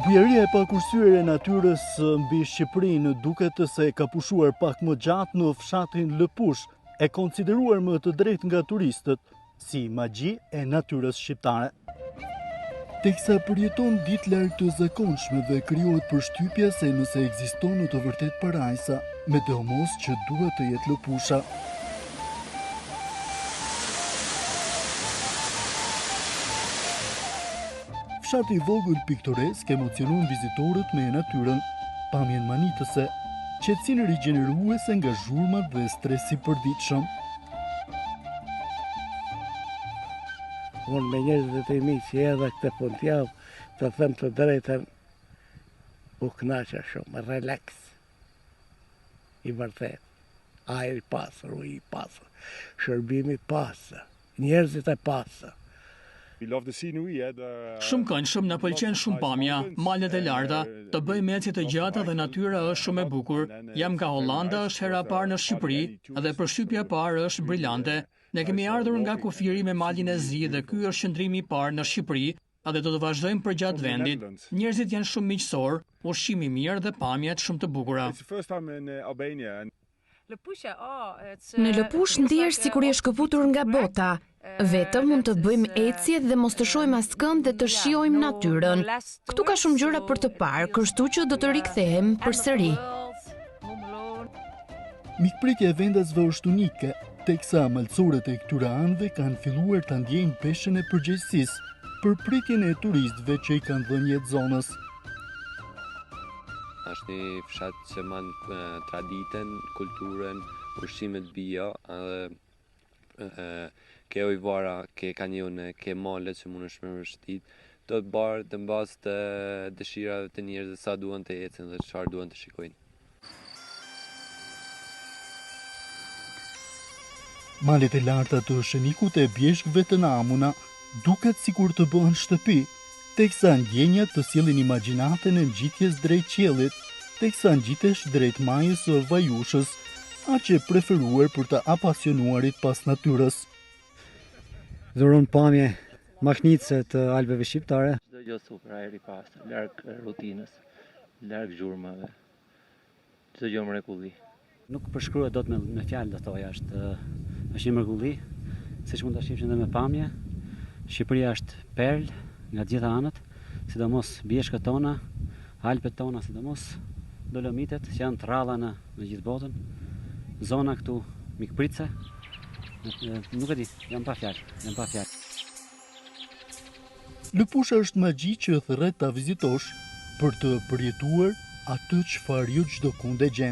Bujaria e pakursyer e natyrës mbi Shqipërinë duket se ka pushuar pak më gjatë në fshatin Lëpush, e konsideruar më të drejtë nga turistët si magji e natyrës shqiptare. Teksa përjeton ditë larg të zakonshme dhe krijohet përshtypja se nëse ekziston në të vërtetë parajsa, me domos që duhet të jetë Lëpusha. Fshati i vogël piktoresk emocionon vizitorët me natyrën, pamjen manitëse, qetësinë rigjeneruese nga zhurmat dhe stresi i përditshëm. Unë me njerëzit e mi që edhe këtë fundjavë, të them të drejtën, u kënaqa shumë, relax, i vërtet, ajri pasër, uji pasër, shërbimi pasër, njerëzit e pasër. Shumë këndshëm, na pëlqen shumë pamja, malet e larta, të bëjmë ecje të gjata dhe natyra është shumë e bukur. Jam nga Hollanda, është hera e parë në Shqipëri dhe përshtypja e parë është brillante. Ne kemi ardhur nga kufiri me malin e zi dhe ky është qëndrimi i parë në Shqipëri dhe do të vazhdojmë përgjatë vendit. Njerëzit janë shumë miqësor, ushqimi i mirë dhe pamjet shumë të bukura. Në Lëpush ndihesh sikur je shkëputur nga bota. Vetëm mund të bëjmë ecje dhe mos të shohim askënd dhe të shijojmë natyrën. Këtu ka shumë gjëra për të parë, kështu që do të rikthehem përsëri. Mikpritja e vendasve është unike, teksa malësorët e këtyre anëve kanë filluar ta ndjejnë peshën e përgjegjësisë për pritjen e turistëve që i kanë dhënë jetë zonës. Është një fshat që man traditën, kulturën, ushqimet bio, ke ujvara, ke kanjone, ke malet që mund është me vështit, do të barë të mbas të dëshirave të njerëzve sa duan të ecën dhe çfarë duan të shikojnë. Malet e larta të shenikut e bjeshkëve të Namuna duket sikur të bëhen shtëpi, teksa ndjenjat të sjellin imagjinatën e ngjitjes drejt qiellit, teksa ngjitesh drejt majës së Vajushës, aq e preferuar për të apasionuarit pas natyrës. Dhuron pamje makhnitse të Alpeve shqiptare. Çdo gjë super, ajri i pastër, larg rutinës, larg zhurmave. Çdo gjë mrekulli. Nuk përshkruhet dot me fjalë, do thoja, është një mrekulli, siç mund ta shihni edhe me pamje. Shqipëria është perl nga të gjitha anët, sidomos bjeshkët tona, Alpet tona, sidomos Dolomitet, që janë të rralla në gjithë botën. Zona këtu mikpritse, nuk e di, jam pa fjalë. Lëpusha është magji që thërret ta vizitosh për të përjetuar atë çfarë jo çdo kund e gjen.